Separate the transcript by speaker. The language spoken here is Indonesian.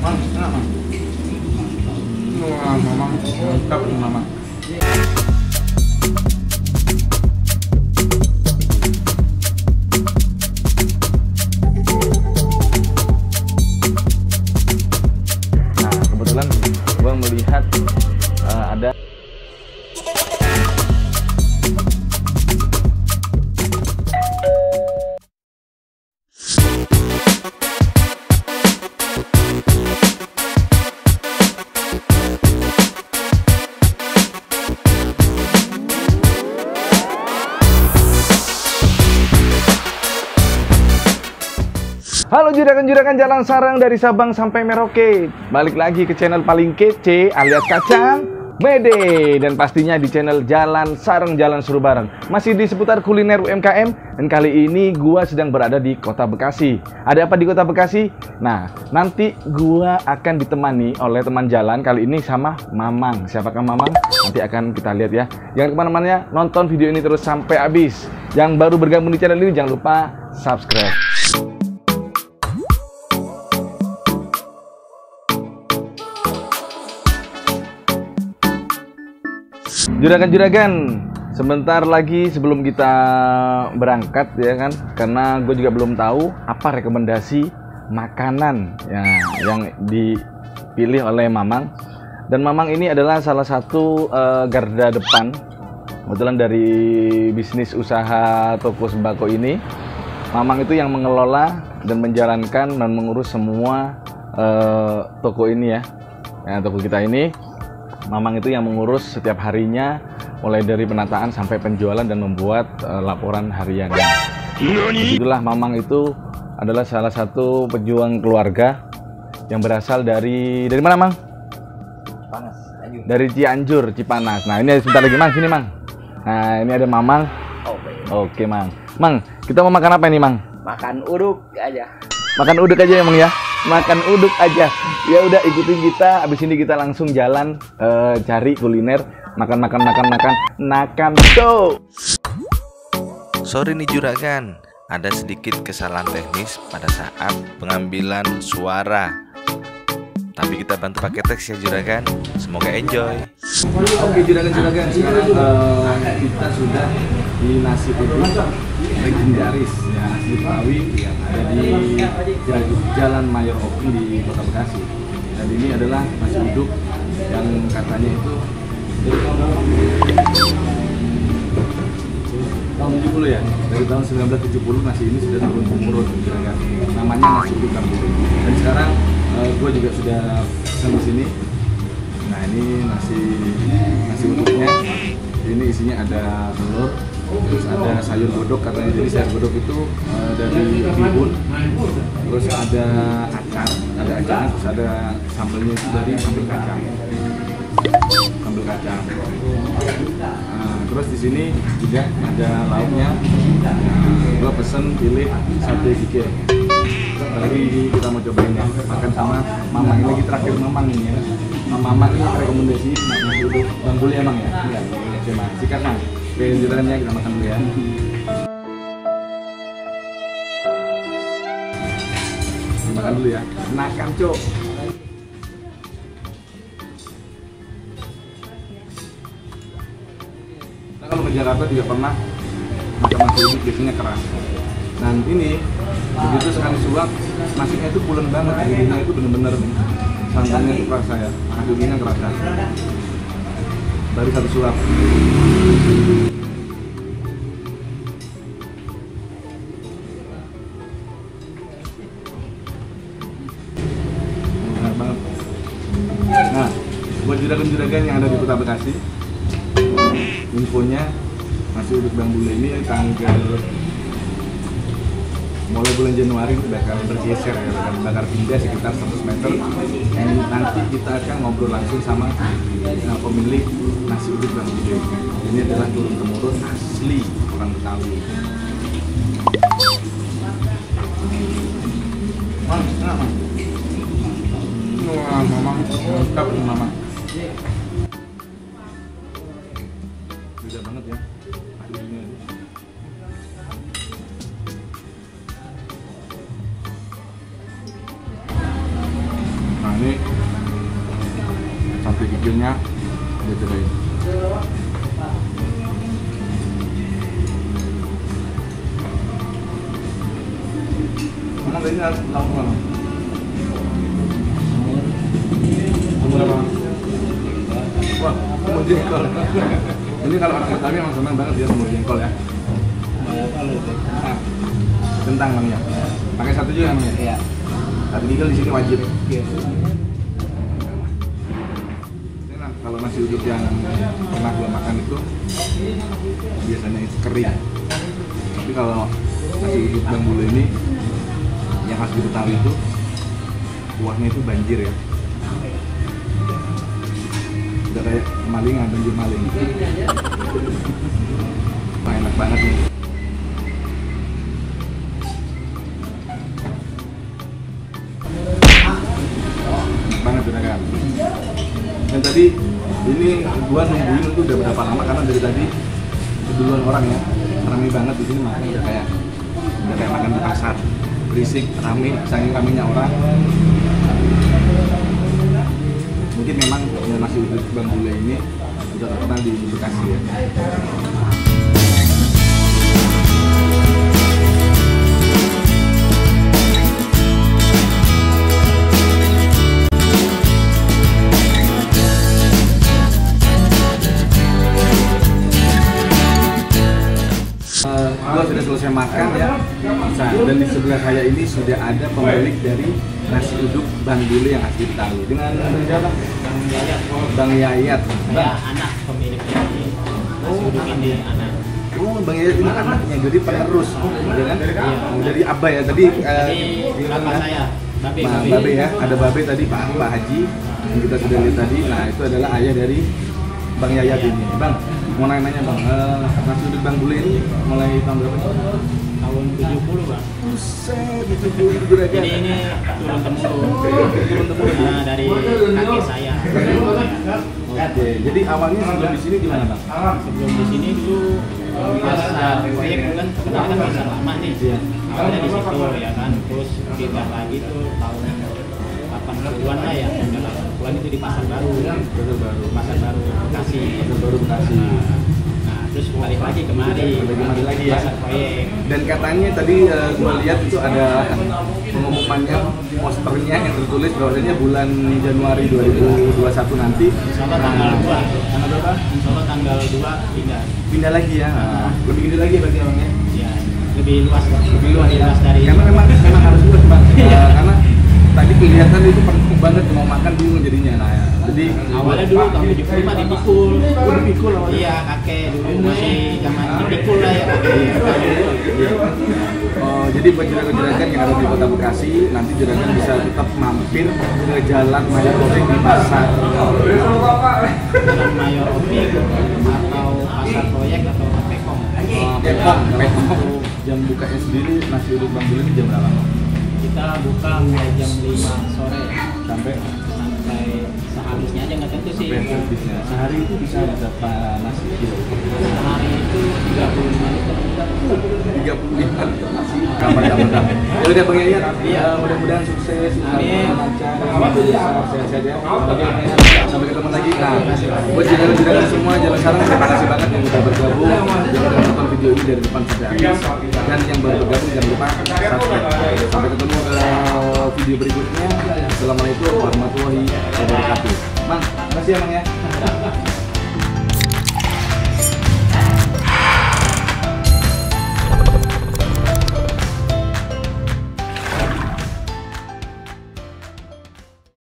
Speaker 1: Mang, enak mang. Wah, mamang mantap nih mamang. Nah, kebetulan gua melihat ada Halo juragan-juragan jalan sarang dari Sabang sampai Merauke. Balik lagi ke channel paling kece alias Kacang Mede. Dan pastinya di channel Jalan Sarang Jalan Seru Bareng. Masih di seputar kuliner UMKM. Dan kali ini gua sedang berada di Kota Bekasi. Ada apa di Kota Bekasi? Nah, nanti gua akan ditemani oleh teman jalan. Kali ini sama Mamang. Siapakah Mamang? Nanti akan kita lihat ya. Jangan kemana-mana, nonton video ini terus sampai habis. Yang baru bergabung di channel ini jangan lupa subscribe. Juragan-juragan, sebentar lagi sebelum kita berangkat ya kan, karena gue juga belum tahu apa rekomendasi makanan ya, yang dipilih oleh Mamang. Dan Mamang ini adalah salah satu garda depan, kebetulan dari bisnis usaha toko sembako ini. Mamang itu yang mengelola dan menjalankan dan mengurus semua toko ini ya, toko kita ini. Mamang itu yang mengurus setiap harinya, mulai dari penataan sampai penjualan dan membuat laporan hariannya. Itulah Mamang itu adalah salah satu pejuang keluarga yang berasal dari mana Mang?
Speaker 2: Panas,
Speaker 1: dari Cianjur, Cipanas. Nah ini sebentar lagi Mang, sini Mang. Nah ini ada Mamang. Oke Mang. Mang, kita mau makan apa ini Mang?
Speaker 2: Makan uduk aja.
Speaker 1: Makan uduk aja ya Mang ya? Makan uduk aja. Ya udah ikutin kita. Abis ini kita langsung jalan cari kuliner, makan tuh.
Speaker 3: Sorry nih juragan, ada sedikit kesalahan teknis pada saat pengambilan suara. Tapi kita bantu pakai teks ya juragan. Semoga enjoy.
Speaker 1: Oke juragan-juragan, sekarang kita sudah di nasi uduk legendaris ya, asli Betawi yang ada di Jalan Mayor Oking di Kota Bekasi. Dan ini adalah nasi uduk yang katanya itu tahun 70 ya, dari tahun 1970 nasi ini sudah turun temurun juragan. Namanya nasi uduk Kambing. Dan sekarang gue juga sudah pesan di sini. Nah ini nasi uduknya. Ini isinya ada telur, terus ada sayur godok katanya. Jadi sayur godok itu dari bihun, terus ada acar, terus ada sambelnya itu dari sambal kacang. Terus di sini juga ada lauknya. Gua pesen pilih sate kikil. Lagi kita mau cobain ya, makan sama Mamang. Ini lagi terakhir Mamang ini ya. Mamang ini rekomendasi nasi uduk Bang Bul ya Mang ya. Oke Mang, sikat Mang. Oke juragannya kita makan dulu ya. Makan dulu ya. Makan cok. Nah, kalau ke Jakarta juga pernah makan nasi uduk biasanya keras. Dan ini begitu sekali suap, nasinya itu pulen banget, dagingnya itu bener-bener santannya itu kerasa ya, dagingnya kerasa dari satu suap. Enak banget. Nah, buat juragan-juragan yang ada di Kota Bekasi, infonya nasi uduk Bang Bule ini tanggal mulai bulan Januari bakal bergeser ya, bakal pindah sekitar 100 meter. Dan nanti kita akan ngobrol langsung sama pemilik nasi uduk Bang Bule. Ini adalah turun temurun asli orang Betawi. Mang, enak Mang. Wah, Mamang mantap nih Mamang. Beda banget ya. ini sate kikilnya udah cobain. Emang tadi harus langsung umur apa? Wah, umur jengkol. Ini kalau orang Betawi emang senang banget dia umur jengkol ya. Nah, kentang namanya. Pakai satu juga namanya.
Speaker 2: Iya.
Speaker 1: Sate kikil di sini wajib.
Speaker 2: Iya.
Speaker 1: Nah, kalau nasi uduk yang pernah gua makan itu biasanya itu kering. Tapi kalau nasi uduk Bang Bule ini yang khas di Betawi itu kuahnya itu banjir ya. Udah kayak kemalingan, banjir maling. Wah, enak banget nih. Enak banget udah kan. Dan tadi ini gua nungguin itu udah berapa lama karena dari tadi keduluan orang ya. Ramai banget di sini makan udah kayak makan di pasar. Berisik, rame, saking ramenya orang. Mungkin memang nasi uduk Bang Bule ini sudah terkenal di Bekasi ya. Gua sudah selesai makan ya. Nah, dan di sebelah saya ini sudah ada pemilik dari nasi uduk Bang Bule yang asli Betawi. Dengan siapa? Bang Yayat.
Speaker 2: Saya anak pemiliknya ini. Nasi uduk ini anak.
Speaker 1: Oh, Bang Yayat ini anaknya, jadi penerus, ya kan? Dari Abah ya tadi.
Speaker 2: Bapak saya.
Speaker 1: Babe ya, ada Babe tadi Pak Haji yang kita sudah lihat tadi. Nah, itu adalah ayah dari Bang Yayat ini. Bang, mau nanya Bang, nasi uduk Bang Bule ini mulai tahun berapa?
Speaker 2: Tahun 70, Bang.
Speaker 1: Buset, 70 juragan.
Speaker 2: Ini turun temurun. Nah, dari kakek saya.
Speaker 1: Oke, jadi awalnya sebelum di sini gimana Bang?
Speaker 2: Sebelum di sini dulu pasar proyek kan sebenarnya kan pasar lama nih.
Speaker 1: Iya.
Speaker 2: Awalnya di situ ya kan, terus pindah lagi tuh tahun 80-an lah ya. 80-an itu di pasar baru. Pasar baru Bekasi. Nah, terus balik lagi kemari
Speaker 1: lagi ya.
Speaker 2: pasar proyek.
Speaker 1: Dan katanya tadi gua lihat itu ada pengumumannya, posternya yang tertulis bahwasanya bulan Januari 2021 nanti
Speaker 2: Insya Allah tanggal 2. Tanggal berapa? Insya Allah tanggal 2
Speaker 1: pindah lagi ya. Lebih gede lagi berarti orangnya.
Speaker 2: ya, lebih luas
Speaker 1: ya.
Speaker 2: dari
Speaker 1: Karena memang harus luas Bang. Karena tadi kelihatan itu penuh banget, mau makan bingung jadinya. Nah, jadi
Speaker 2: awalnya dulu tahun 75 dipikul.
Speaker 1: dipikul awalnya.
Speaker 2: Iya, kakek dulu masih zaman dipikul lah ya kakek.
Speaker 1: Oh, jadi buat juragan-juragan yang ada di Kota Bekasi, nanti juragan bisa tetap mampir ke Jalan Mayor Opik di pasar.
Speaker 2: Jalan Mayor Opik atau pasar proyek atau Pekong.
Speaker 1: Pekong. Jam bukanya sendiri nasi uduk Bang Bule ini jam berapa?
Speaker 2: Kita buka mulai jam 5 sore
Speaker 1: Sampai
Speaker 2: seharusnya aja nggak tentu sih.
Speaker 1: sehari itu bisa berapa nasi kilo?
Speaker 2: Sehari itu 35 liter.
Speaker 1: 35 liter nasi. Kapan-kapan. Ya udah Bang Yayat, mudah-mudahan sukses,
Speaker 2: Amin.
Speaker 1: lancar, sehat-sehat ya. Sampai ketemu lagi. Nah, buat juragan semua jalan sekarang terima kasih banget yang udah bergabung. Jangan lupa nonton video ini dari depan sampai habis. Dan yang baru bergabung jangan lupa subscribe. Sampai ketemu video berikutnya. Assalamualaikum warahmatullahi wabarakatuh. Mang, makasih ya Mang ya.